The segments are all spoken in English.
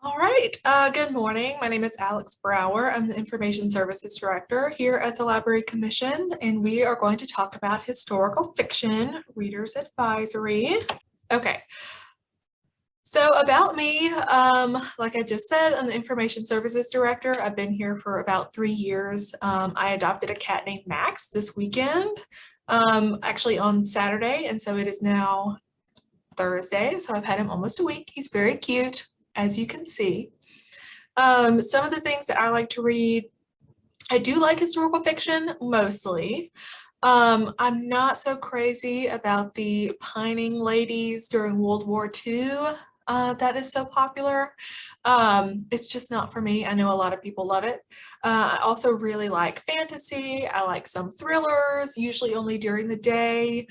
All right, good morning. My name is Alex Brower. I'm the Information Services Director here at the Library Commission, and we are going to talk about historical fiction, Reader's Advisory. Okay, so about me, like I just said, I'm the Information Services Director. I've been here for about 3 years. I adopted a cat named Max this weekend, actually on Saturday, and so it is now Thursday, so I've had him almost a week. He's very cute, as you can see. Some of the things that I like to read, I do like historical fiction mostly. I'm not so crazy about the pining ladies during World War II. That is so popular. It's just not for me. I know a lot of people love it. I also really like fantasy. I like some thrillers, usually only during the day.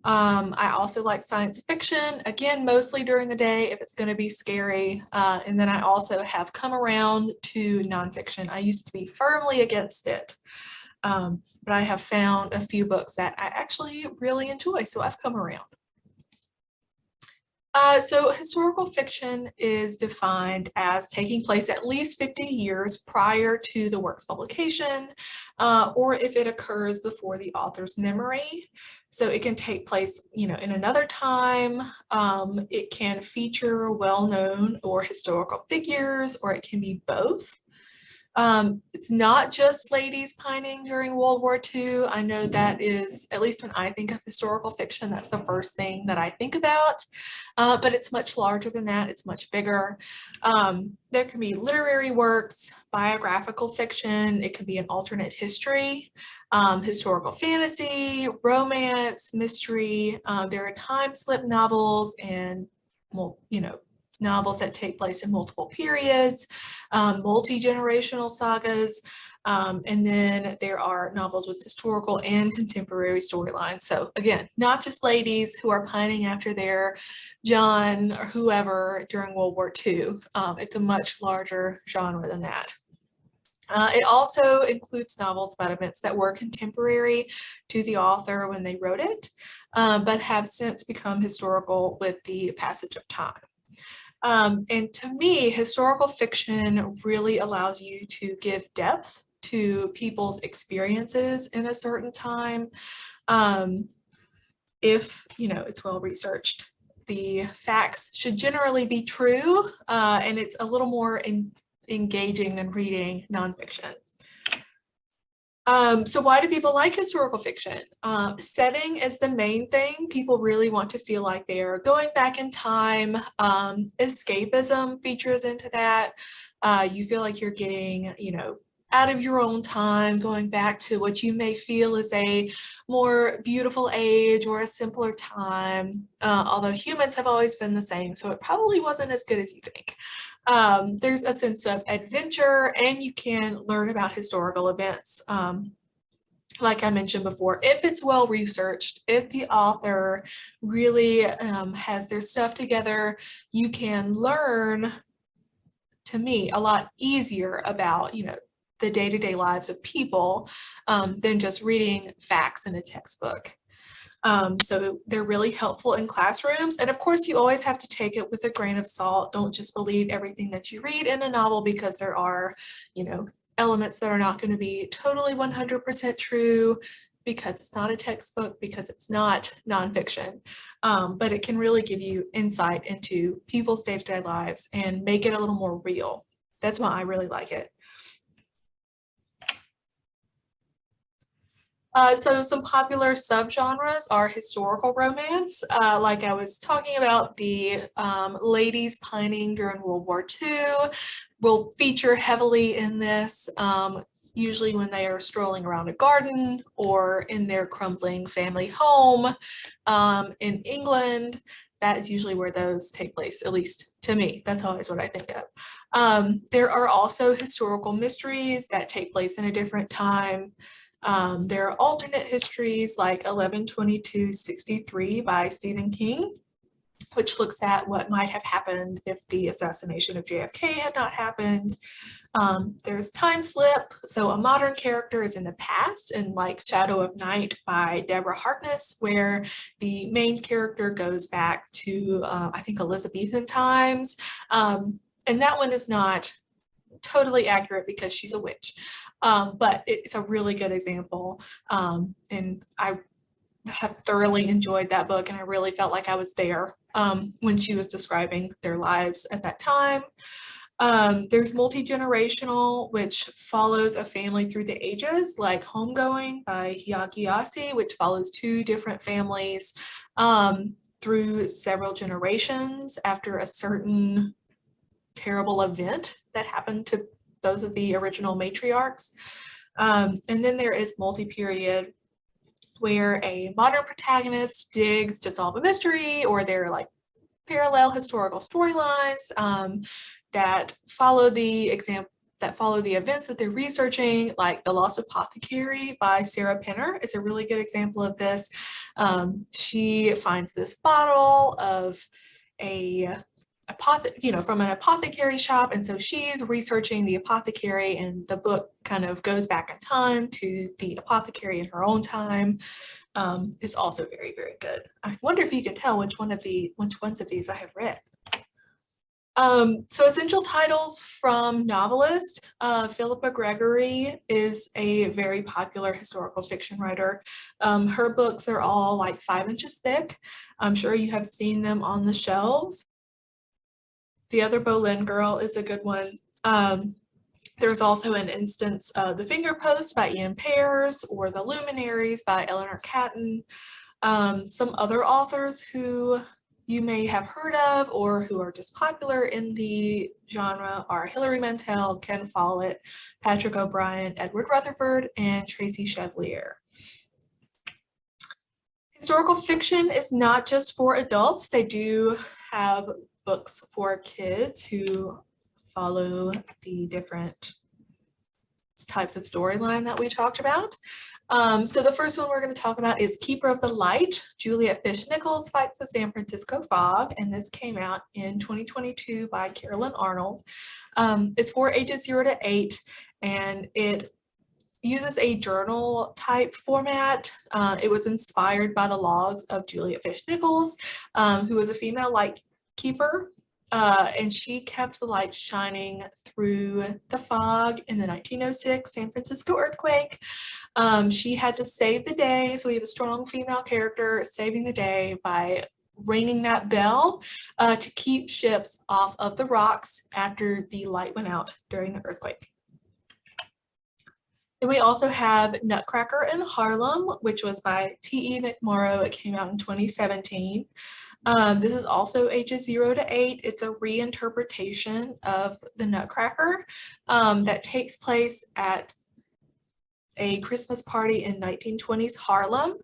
I also like science fiction, again, mostly during the day if it's going to be scary. And then I also have come around to nonfiction. I used to be firmly against it, but I have found a few books that I actually really enjoy, so I've come around. So historical fiction is defined as taking place at least 50 years prior to the work's publication, or if it occurs before the author's memory. So it can take place, in another time. It can feature well-known or historical figures, or it can be both. It's not just ladies pining during World War II. I know that is, at least when I think of historical fiction, that's the first thing that I think about, but it's much larger than that. It's much bigger. There can be literary works, biographical fiction, it could be an alternate history, historical fantasy, romance, mystery. There are time slip novels and, well, novels that take place in multiple periods, multi-generational sagas, and then there are novels with historical and contemporary storylines. So again, not just ladies who are pining after their John or whoever during World War II. It's a much larger genre than that. It also includes novels about events that were contemporary to the author when they wrote it, but have since become historical with the passage of time. And to me, historical fiction really allows you to give depth to people's experiences in a certain time. If, it's well researched. The facts should generally be true, and it's a little more engaging than reading nonfiction. So why do people like historical fiction? Setting is the main thing. People really want to feel like they are going back in time. Escapism features into that. You feel like you're getting, out of your own time, going back to what you may feel is a more beautiful age or a simpler time, although humans have always been the same, so it probably wasn't as good as you think. There's a sense of adventure, and you can learn about historical events. Like I mentioned before, if it's well researched, if the author really has their stuff together, you can learn, to me, a lot easier about, the day-to-day lives of people than just reading facts in a textbook. So they're really helpful in classrooms. And of course, you always have to take it with a grain of salt. Don't just believe everything that you read in a novel, because there are, elements that are not going to be totally 100% true, because it's not a textbook, because it's not nonfiction. But it can really give you insight into people's day-to-day lives and make it a little more real. That's why I really like it. So some popular subgenres are historical romance, like I was talking about. The ladies pining during World War II will feature heavily in this, usually when they are strolling around a garden or in their crumbling family home in England. That is usually where those take place, at least to me. That's always what I think of. There are also historical mysteries that take place in a different time. There are alternate histories like 11/22/63 by Stephen King, which looks at what might have happened if the assassination of JFK had not happened. There's Time Slip, so a modern character is in the past, and like Shadow of Night by Deborah Harkness, where the main character goes back to, I think, Elizabethan times. And that one is not totally accurate because she's a witch, but it's a really good example. And I have thoroughly enjoyed that book, and I really felt like I was there when she was describing their lives at that time. There's multi-generational, which follows a family through the ages, like Homegoing by Hiyakiase, which follows two different families through several generations after a certain terrible event that happened to both of the original matriarchs. And then there is multi-period, where a modern protagonist digs to solve a mystery, or they're like parallel historical storylines that follow the events that they're researching, like The Lost Apothecary by Sarah Penner is a really good example of this. She finds this bottle of from an apothecary shop, and so she's researching the apothecary, and the book kind of goes back in time to the apothecary in her own time. Is also very, very good. I wonder if you can tell which ones of these I have read. So essential titles from novelist. Philippa Gregory is a very popular historical fiction writer. Her books are all like 5 inches thick. I'm sure you have seen them on the shelves. The Other Boleyn Girl is a good one. There's also an instance of The Finger Post by Ian Pears, or The Luminaries by Eleanor Catton. Some other authors who you may have heard of or who are just popular in the genre are Hilary Mantel, Ken Follett, Patrick O'Brien, Edward Rutherford, and Tracy Chevalier. Historical fiction is not just for adults. They do have books for kids who follow the different types of storyline that we talked about. So the first one we're going to talk about is Keeper of the Light. Juliet Fish Nichols fights the San Francisco fog, and this came out in 2022 by Carolyn Arnold. It's for ages 0 to 8, and it uses a journal type format. It was inspired by the logs of Juliet Fish Nichols, who was a female light keeper, and she kept the light shining through the fog in the 1906 San Francisco earthquake. She had to save the day, so we have a strong female character saving the day by ringing that bell to keep ships off of the rocks after the light went out during the earthquake. And we also have Nutcracker and Harlem, which was by T.E. McMorrow. It came out in 2017. This is also ages 0 to 8. It's a reinterpretation of the Nutcracker that takes place at a Christmas party in 1920s Harlem.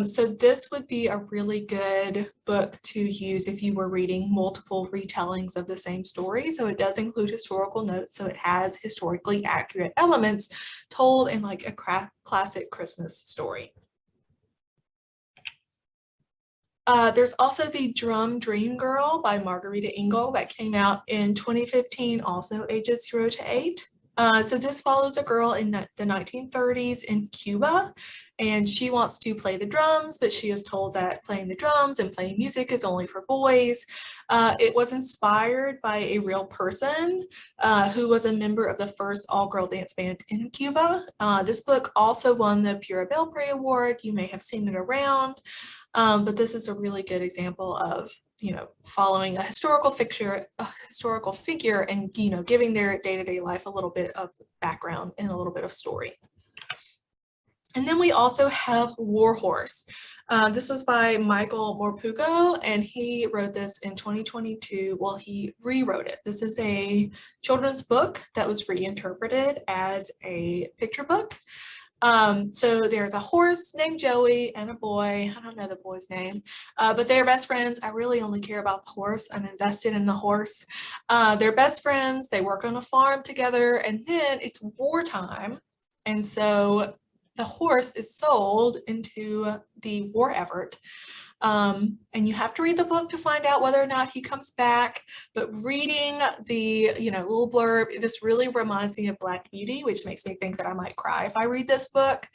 So this would be a really good book to use if you were reading multiple retellings of the same story. So it does include historical notes, so it has historically accurate elements told in like a classic Christmas story. There's also The Drum Dream Girl by Margarita Engel that came out in 2015, also ages 0 to 8. So this follows a girl in the 1930s in Cuba, and she wants to play the drums, but she is told that playing the drums and playing music is only for boys. It was inspired by a real person who was a member of the first all-girl dance band in Cuba. This book also won the Pura Belpré Award. You may have seen it around, but this is a really good example of following a historical figure, and giving their day-to-day life a little bit of background and a little bit of story. And then we also have Warhorse. This was by Michael Morpurgo, and he wrote this in 2022. Well, he rewrote it. This is a children's book that was reinterpreted as a picture book. So there's a horse named Joey and a boy. I don't know the boy's name, but they're best friends. I really only care about the horse. I'm invested in the horse. They're best friends. They work on a farm together, and then it's wartime. And so the horse is sold into the war effort. And you have to read the book to find out whether or not he comes back. But reading the little blurb, this really reminds me of Black Beauty, which makes me think that I might cry if I read this book.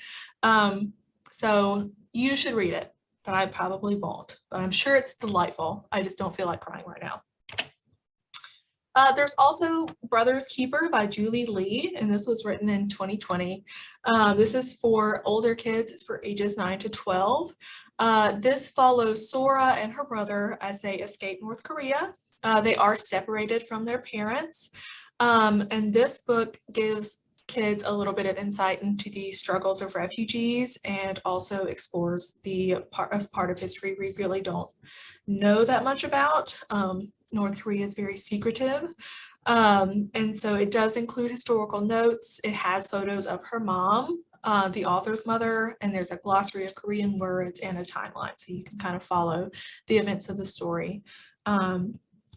So you should read it, but I probably won't. But I'm sure it's delightful. I just don't feel like crying right now. There's also Brother's Keeper by Julie Lee, and this was written in 2020. This is for older kids. It's for ages 9 to 12. This follows Sora and her brother as they escape North Korea. They are separated from their parents. And this book gives kids a little bit of insight into the struggles of refugees and also explores the part of history we really don't know that much about. North Korea is very secretive. And so it does include historical notes. It has photos of her mom, the author's mother, and there's a glossary of Korean words and a timeline. So you can kind of follow the events of the story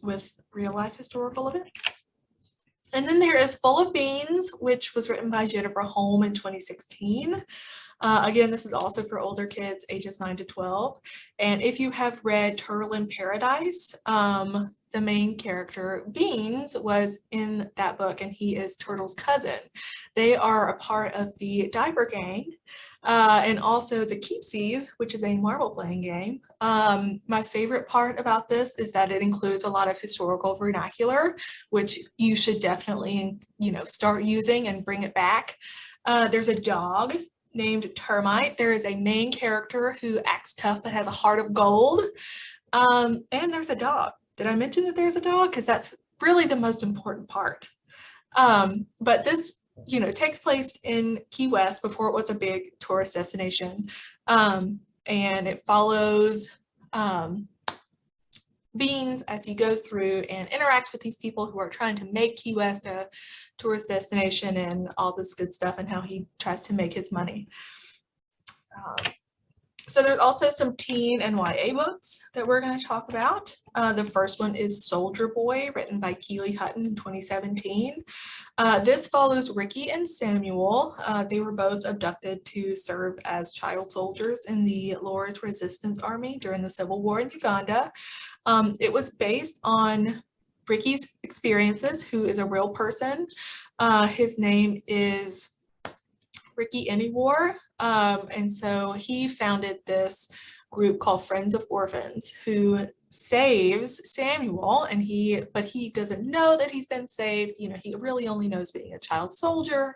with real life historical events. And then there is Full of Beans, which was written by Jennifer Holm in 2016. Again, this is also for older kids, ages 9 to 12. And if you have read Turtle in Paradise, the main character, Beans, was in that book, and he is Turtle's cousin. They are a part of the Diaper Gang, and also the Keepsies, which is a marble playing game. My favorite part about this is that it includes a lot of historical vernacular, which you should definitely, start using and bring it back. There's a dog named Termite. There is a main character who acts tough but has a heart of gold. And there's a dog. Did I mention that there's a dog? Because that's really the most important part. But this, takes place in Key West before it was a big tourist destination. And it follows Beans as he goes through and interacts with these people who are trying to make Key West a tourist destination and all this good stuff, and how he tries to make his money. So there's also some teen and YA books that we're going to talk about. The first one is Soldier Boy, written by Keely Hutton in 2017. This follows Ricky and Samuel. They were both abducted to serve as child soldiers in the Lord's Resistance Army during the Civil War in Uganda. It was based on Ricky's experiences, who is a real person. His name is Ricky Anywar, and so he founded this group called Friends of Orphans, who saves Samuel, but he doesn't know that he's been saved. He really only knows being a child soldier,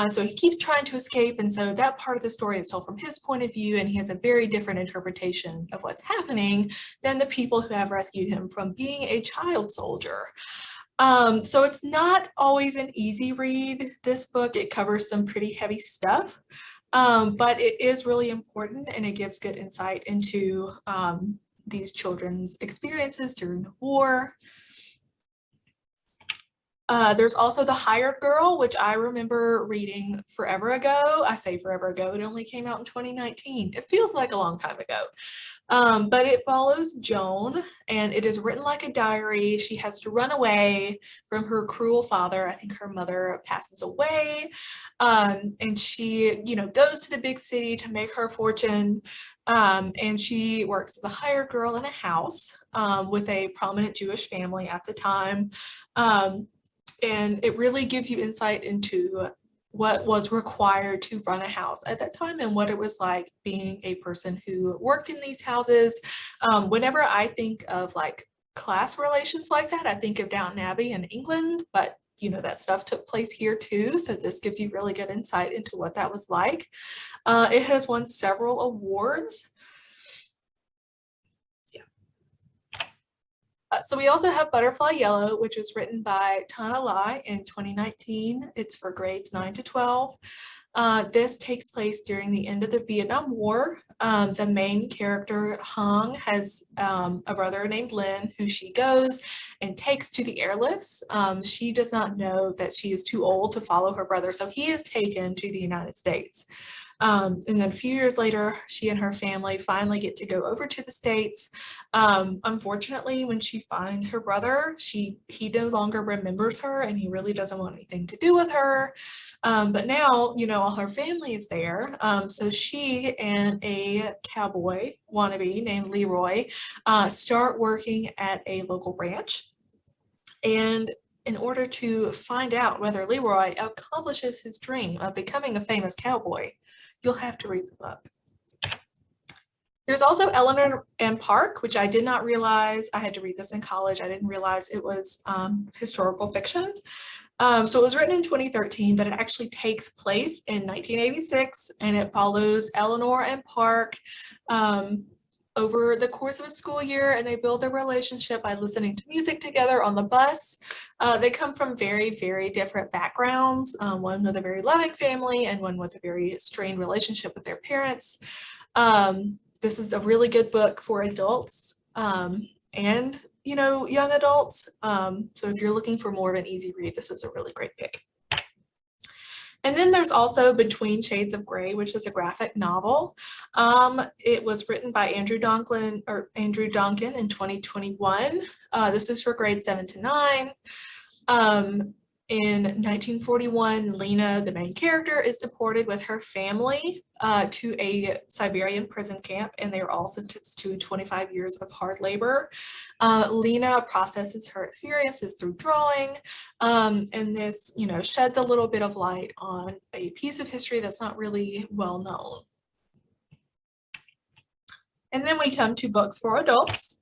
so he keeps trying to escape, and so that part of the story is told from his point of view, and he has a very different interpretation of what's happening than the people who have rescued him from being a child soldier. So it's not always an easy read. This book, it covers some pretty heavy stuff, but it is really important, and it gives good insight into these children's experiences during the war. There's also The Hired Girl, which I remember reading forever ago. I say forever ago, it only came out in 2019. It feels like a long time ago. But it follows Joan, and it is written like a diary. She has to run away from her cruel father. I think her mother passes away, and she, goes to the big city to make her fortune, and she works as a hired girl in a house with a prominent Jewish family at the time, and it really gives you insight into what was required to run a house at that time and what it was like being a person who worked in these houses. Whenever I think of like class relations like that, I think of Downton Abbey in England, but that stuff took place here too. So this gives you really good insight into what that was like. It has won several awards. So we also have Butterfly Yellow, which was written by Tana Lai in 2019. It's for grades 9 to 12. This takes place during the end of the Vietnam War. The main character, Hong, has a brother named Lin, who she goes and takes to the airlifts. She does not know that she is too old to follow her brother, so he is taken to the United States. And then a few years later, she and her family finally get to go over to the States. Unfortunately, when she finds her brother, he no longer remembers her, and he really doesn't want anything to do with her. But now, all her family is there. So she and a cowboy wannabe named Leroy start working at a local ranch. And in order to find out whether Leroy accomplishes his dream of becoming a famous cowboy, you'll have to read the book. There's also Eleanor and Park, which I did not realize. I had to read this in college. I didn't realize it was historical fiction. So it was written in 2013, but it actually takes place in 1986, and it follows Eleanor and Park over the course of a school year, and they build their relationship by listening to music together on the bus. They come from very, very different backgrounds, one with a very loving family and one with a very strained relationship with their parents. This is a really good book for adults and young adults. So if you're looking for more of an easy read, this is a really great pick. And then there's also Between Shades of Grey, which is a graphic novel. It was written by Andrew Donkin in 2021. This is for grades 7 to 9. In 1941, Lena, the main character, is deported with her family to a Siberian prison camp, and they are all sentenced to 25 years of hard labor. Lena processes her experiences through drawing, and this, sheds a little bit of light on a piece of history that's not really well known. And then we come to books for adults.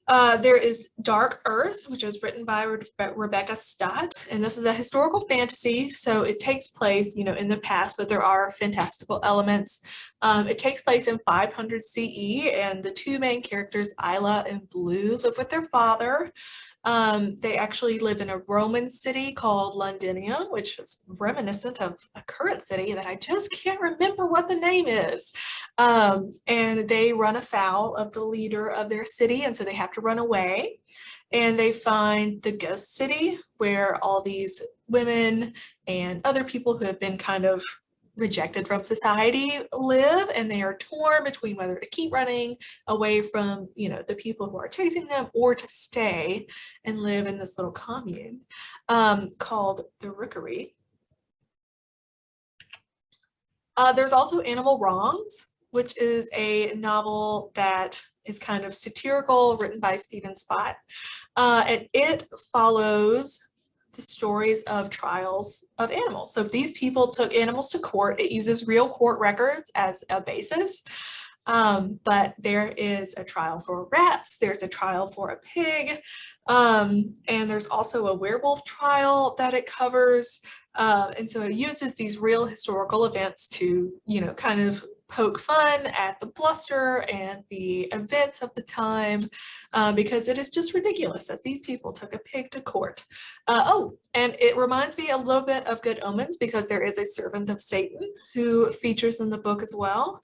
There is Dark Earth, which was written by Rebecca Stott, and this is a historical fantasy, so it takes place, in the past, but there are fantastical elements. It takes place in 500 CE, and the two main characters, Isla and Blue, live with their father. They actually live in a Roman city called Londinia, which is reminiscent of a current city that I just can't remember what the name is. And they run afoul of the leader of their city, and so they have to run away. And they find the ghost city where all these women and other people who have been kind of rejected from society live, and they are torn between whether to keep running away from the people who are chasing them or to stay and live in this little commune called the Rookery. There's also Animal Wrongs, which is a novel that is kind of satirical, written by Stephen Spott, and it follows the stories of trials of animals. So if these people took animals to court, it uses real court records as a basis. But there is a trial for rats, there's a trial for a pig, and there's also a werewolf trial that it covers. And so it uses these real historical events to, kind of poke fun at the bluster and the events of the time, because it is just ridiculous that these people took a pig to court. And it reminds me a little bit of Good Omens, because there is a servant of Satan who features in the book as well.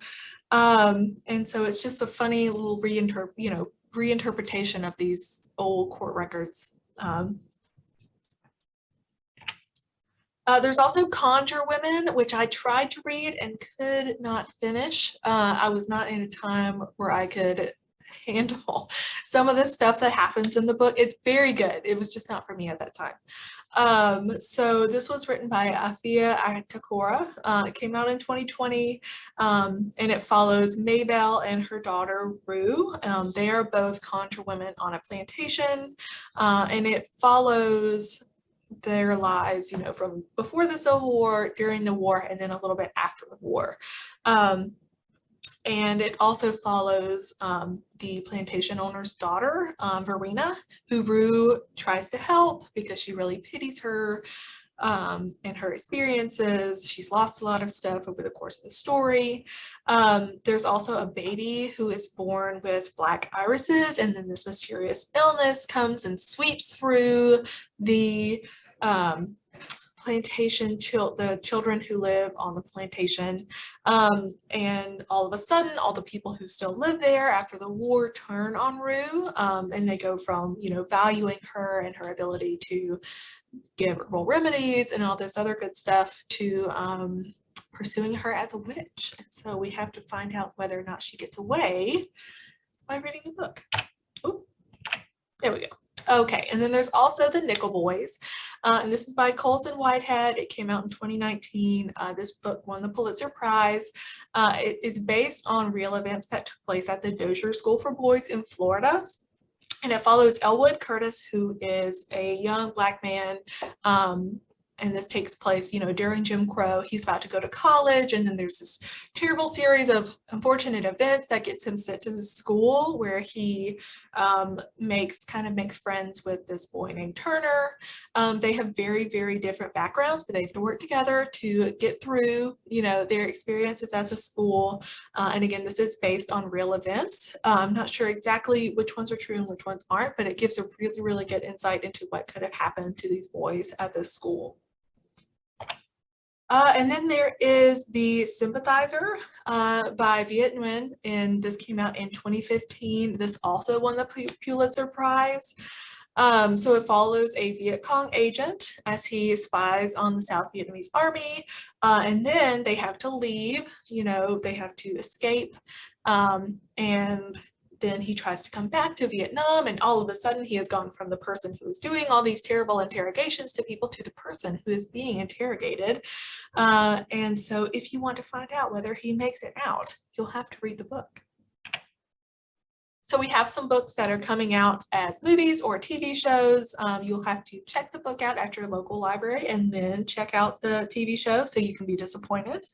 And so it's just a funny little reinterpretation of these old court records. There's also Conjure Women, which I tried to read and could not finish. I was not in a time where I could handle some of the stuff that happens in the book. It's very good. It was just not for me at that time. So this was written by Afia Atakora. It came out in 2020, and it follows Maybelle and her daughter Rue. They are both conjure women on a plantation, and it follows their lives, from before the Civil War, during the war, and then a little bit after the war. And it also follows the plantation owner's daughter, Verena, who Rue tries to help because she really pities her and her experiences. She's lost a lot of stuff over the course of the story. There's also a baby who is born with black irises, and then this mysterious illness comes and sweeps through the plantation, the children who live on the plantation, and all of a sudden all the people who still live there after the war turn on Rue, and they go from valuing her and her ability to give herbal remedies and all this other good stuff to pursuing her as a witch. And so we have to find out whether or not she gets away by reading the book. Ooh, there we go. Okay, and then there's also The Nickel Boys, and this is by Colson Whitehead. It came out in 2019. This book won the Pulitzer Prize. It is based on real events that took place at the Dozier School for Boys in Florida. And it follows Elwood Curtis, who is a young Black man and this takes place, during Jim Crow. He's about to go to college, and then there's this terrible series of unfortunate events that gets him sent to the school where he makes friends with this boy named Turner. They have very, very different backgrounds, but they have to work together to get through, their experiences at the school. And again, this is based on real events. I'm not sure exactly which ones are true and which ones aren't, but it gives a really, really good insight into what could have happened to these boys at this school. And then there is The Sympathizer by Viet Nguyen, and this came out in 2015. This also won the Pulitzer Prize. So it follows a Viet Cong agent as he spies on the South Vietnamese army, and then they have to leave, they have to escape, and then he tries to come back to Vietnam, and all of a sudden he has gone from the person who is doing all these terrible interrogations to people to the person who is being interrogated. And so if you want to find out whether he makes it out, you'll have to read the book. So we have some books that are coming out as movies or TV shows. You'll have to check the book out at your local library and then check out the TV show so you can be disappointed.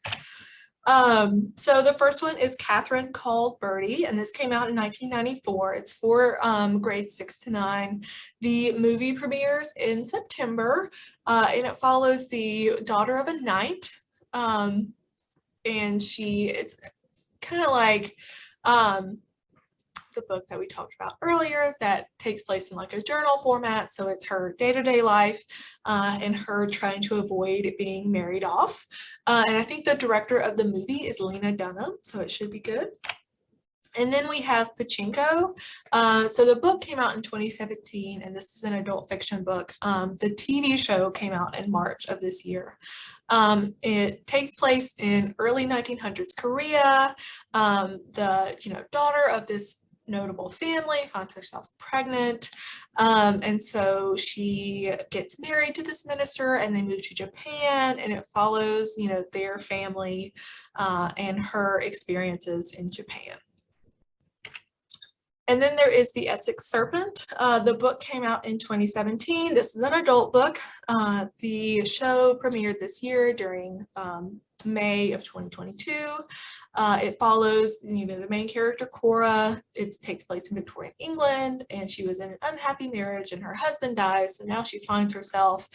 So the first one is Catherine Called Birdie, and this came out in 1994. It's for grades 6 to 9. The movie premieres in September, and it follows the daughter of a knight. And it's kind of like the book that we talked about earlier that takes place in like a journal format. So it's her day-to-day life and her trying to avoid being married off. And I think the director of the movie is Lena Dunham, so it should be good. And then we have Pachinko. So the book came out in 2017, and this is an adult fiction book. The TV show came out in March of this year. It takes place in early 1900s Korea. The daughter of this notable family finds herself pregnant, and so she gets married to this minister, and they move to Japan, and it follows their family and her experiences in Japan. And then there is The Essex Serpent. The book came out in 2017. This is an adult book. The show premiered this year during May of 2022. It follows the main character, Cora. It takes place in Victorian England, and she was in an unhappy marriage, and her husband dies. So now she finds herself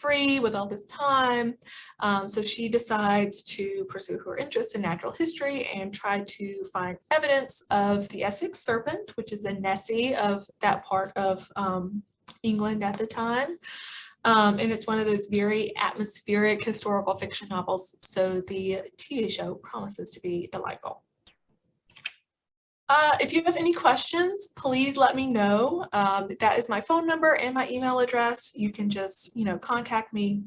free with all this time. So she decides to pursue her interest in natural history and try to find evidence of the Essex Serpent, which is a Nessie of that part of England at the time. And it's one of those very atmospheric historical fiction novels, so the TV show promises to be delightful. If you have any questions, please let me know. That is my phone number and my email address. You can just, contact me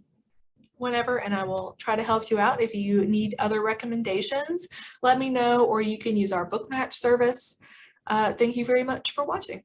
whenever, and I will try to help you out. If you need other recommendations, let me know, or you can use our book match service. Thank you very much for watching.